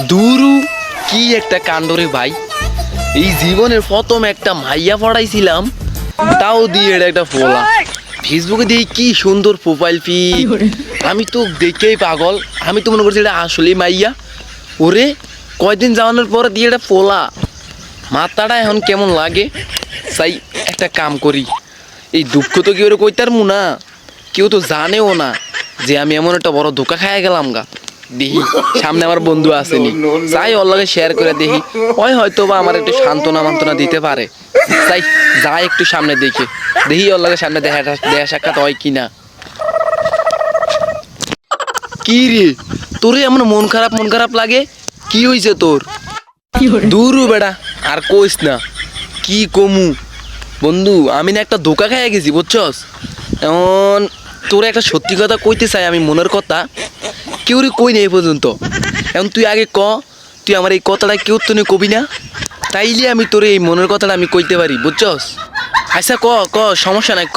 দুরু কি একটা কাণ্ড রে ভাই। এই জীবনের প্রথম একটা মাইয়া পড়াইছিলাম, তাও দিয়ে একটা ফোলা। ফেসবুকে দিয়ে কি সুন্দর প্রোফাইল পিক, আমি তো দেখেই পাগল। আমি তো মনে করছি এটা আসলেই মাইয়া। ওরে কয়দিন যাওয়ানোর পরে দিয়ে এটা ফোলা, মাথাটা এখন কেমন লাগে। তাই একটা কাম করি, এই দুঃখ তো কি ওরে কইতার না, কেউ তো জানেও না যে আমি এমন একটা বড় ধোকা খাইয়া গেলাম গা। দেখি সামনে আমার বন্ধু আসেনি, চাই ওর লগে শেয়ার করে দেখি, ওই হয়তো বা আমার একটু সান্ত্বনা মান্তনা দিতে পারে। তাই যাই একটু সামনে দেখি ওর লগে সামনে দেখা সাক্ষাৎ হয় কিনা। কি রে তোর এমন মন খারাপ লাগে, কি হয়েছে তোর? দূরু বেড়া আর কইস না, কি কমু বন্ধু, আমি না একটা ধোকা খাইয়া গেছি বুঝছস। এমন তোর একটা সত্যি কথা কইতে চাই, আমি মনের কথা কেউ কই নেই পর্যন্ত। এখন তুই আগে তুই আমার এই কথাটা কেউ তো কবি না, তাইলে আমি তোর এই মনের কথাটা আমি কইতে পারি বুঝছস। আচ্ছা ক সমস্যা নাই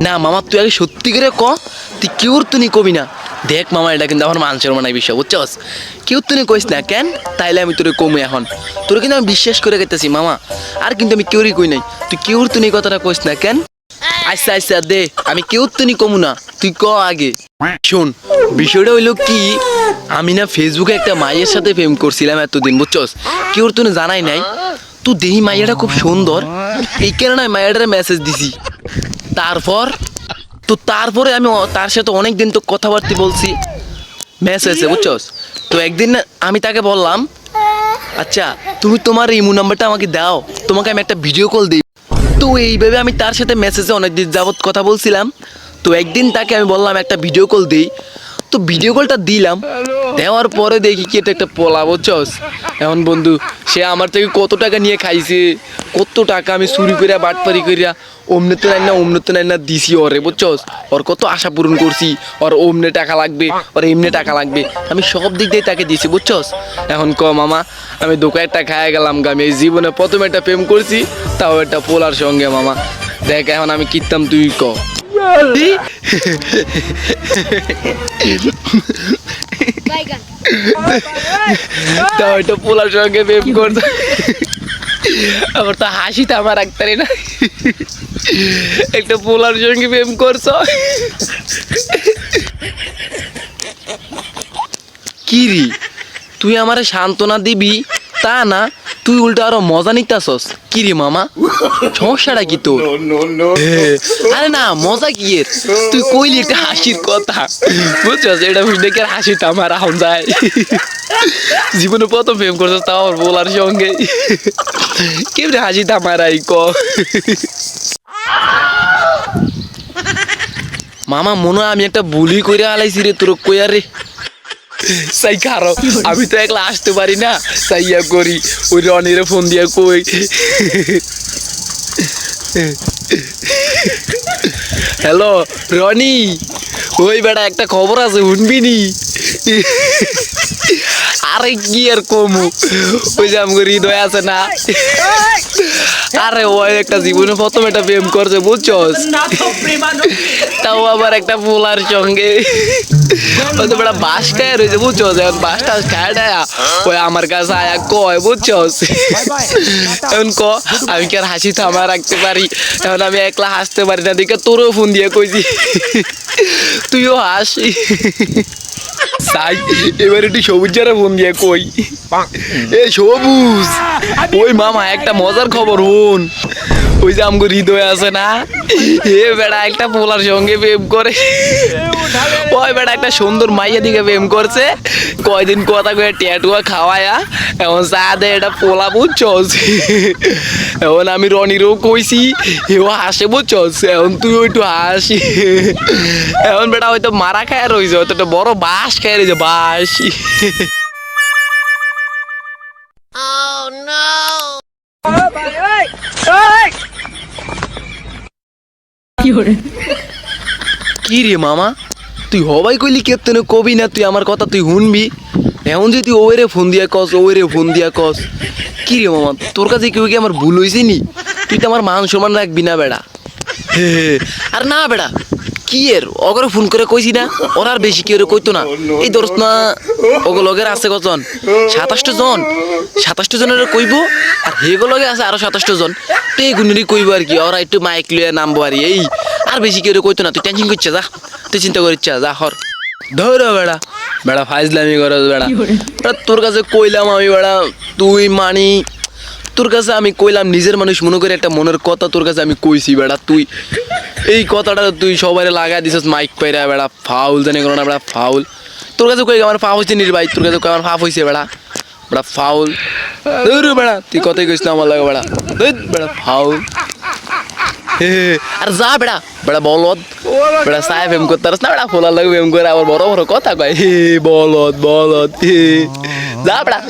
না মামা, তুই আগে সত্যি করে তুই কেউ তো কবি না। দেখ মামা, এটা কিন্তু আমার মানুষের মানায় বিষয় বুঝছস, কেউ তো কইস না কেন, তাইলে আমি তোরে কমু এখন। তোর কিন্তু আমি বিশ্বাস করে গেতেছি মামা, আর কিন্তু আমি কেউরই কই নাই, তুই কেউ তো কথাটা কইস না কেন। আচ্ছা দে, আমি কেউ তো কমু না, তুই আগে শোন। বিষয়টা হইলো কি, আমি না ফেসবুকে একটা মাইয়ের সাথে প্রেম করছিলাম এতদিন বুঝছস, কেউ তো জানাই নাই। তুই দেহি মাইয়াটা খুব সুন্দর, এই কারণে মাইয়াটারে মেসেজ দিছি। তারপরে আমি তার সাথে অনেকদিন তো কথাবার্তা বলছি মেসেজে বুঝছস। তো একদিন আমি তাকে বললাম, আচ্ছা তুমি তোমার ইমো নাম্বারটা আমাকে দাও, তোমাকে আমি একটা ভিডিও কল দিই। তো এইভাবে আমি তার সাথে মেসেজে অনেকদিন যাবত কথা বলছিলাম। তো একদিন তাকে আমি বললাম একটা ভিডিও কল দিই, তো ভিডিও কলটা দিলাম। দেওয়ার পরে দেখি কি এটা একটা পোলা বুঝছস। এখন বন্ধু, সে আমার থেকে কত টাকা নিয়ে খাইছে, কত টাকা আমি চুরি করিয়া বাটপারি করিয়া অমনে না দিছি ওরে বুঝছস। ওর কত আশা পূরণ করছি, ওর অমনে টাকা লাগবে, ওর এমনি টাকা লাগবে, আমি সব দিক দিয়ে তাকে দিছি বুঝছস। এখন মামা, আমি দোকানটা খাইয়া গেলাম গা। আমি এই জীবনে প্রথম একটা প্রেম করছি, তাও একটা পোলার সঙ্গে মামা। দেখ এখন আমি কিনতাম, তুই তাও একটা পোলার সঙ্গে প্রেম করতো, আবার তো হাসিতে আমার রাখতারি না, একটা পোলার সঙ্গে প্রেম করছ। কি রে তুই আমারে সান্ত্বনা দিবি তা না, তুই উল্টা আরো মজা নিতাছস। কি রে মামা, সমস্যাটা কি তোর? আরে না, মজা কি এর, তুই কইলি একটা হাসির কথা বুঝছস, এটা দেখে হাসিটা আমার এখন যায়। জীবনে প্রথম প্রেম করছস, তাও আমার বলার সঙ্গে কেমনি হাসিটা আমার মামা, মনে হয় আমি একটা ভুলই করে আলাইছি রে তোর কইয়া রে। সাই খারো, আমি তো একলা আসতে পারি না, সাইয়া করি ওই রনিরে ফোন দিয়া কই, হ্যালো রনি, ওই বেটা একটা খবর আছে শুনবি নি? আরে কি আর কমু, ওই যে আমার হৃদয় আছে না, আরে ওই একটা জীবনে প্রথম একটা প্রেম করছে বুঝছস, তাও আবার একটা পোলার সঙ্গে। ওই তো বেটা বাস খায় রয়েছে বুঝছস, এখন বাসটা খায় দেয়া ওই আমার কাছে আয়া কয় বুঝছস। এখন আমি কি আর হাসি থামা রাখতে পারি? এখন আমি একলা হাসতে পারি না, দেখে তোরও ফোন দিয়ে কইছি, তুইও হাস। এবার একটু সবুজ যারা ফোন দিয়ে কই, এ সবুজ, ওই মামা একটা মজার খবর হন। ওই যে আমগো হৃদয় আছে না, এ বেড়া একটা পোলার সঙ্গে প্রেম করে, ওই বেড়া একটা সুন্দর মাইয়া দিকে প্রেম করছে, কয়দিন কথা কয়ে ট্যাটুয়া খাওয়ায়া এখন চা দে এটা পোলা বুঝছস। এখন আমি রনিরও কইছি, এও হাসে বুঝছস, এখন তুই একটু হাসি। এখন বেটা হয়তো মারা খায় রয়েছে, হয়তো একটা বড় বাস খায় রয়েছে, বাস। কি রে মামা, তুই হবাই কইলি কেতনে কবি না, তুই আমার কথা তুই শুনবি, এখন যদি ওরে ফোন দিয়া কস। কি রে মামা, তোর কাছে কেউ কি আমার ভুল হয়েছে নি? তুই তো আমার মান সম্মান রাখবি না বেড়া। আর না বেড়া, কি এর ওগরে ফোন করে কইছি না ওরা আর বেশি কি ওরে কইতো না এই ধরস না ওগো লগের আছে কজন 27 জন 27 জনের কইব আর হেগো লগে আছে আরো 27 জন তুই গুনরি কইব আর কি ওরা একটু মাইক লইয়া নামবো আর এই আর বেশি কি ওরে কইতো না তুই টেনশন করছিস যা তুই চিন্তা করিস যা হর ধর বেড়া বেড়া ফাইজলামি করস বেড়া তোর কাছে কইলাম আমি বেড়া তুই মানি তোর কাছে আমি কইলাম নিজের মানুষ মনে করে একটা মনের কথা তোর কাছে আমি কইছি বেড়া তুই এই কথাটা তুই সবাই লাগা দিছিস মাইক পাইরা বেড়া ফাউল জানি করো না বেড়া ফাউল তোর কাছে কই আমার ফাফ হইছে নির্বাই তোর কাছে কই আমার ফাফ হইছে বেড়া বেড়া ফাউল ধরু বেড়া তুই কথাই কইছ না আমার লাগে বেড়া বেড়া ফাউল আর যা বেড়া বেড়া বলদ বেড়া সাহেব এম করতে না বেড়া ফোলার লাগবে এম করে আবার বড় বড় কথা কয় হে বলদ বলদ যা বেড়া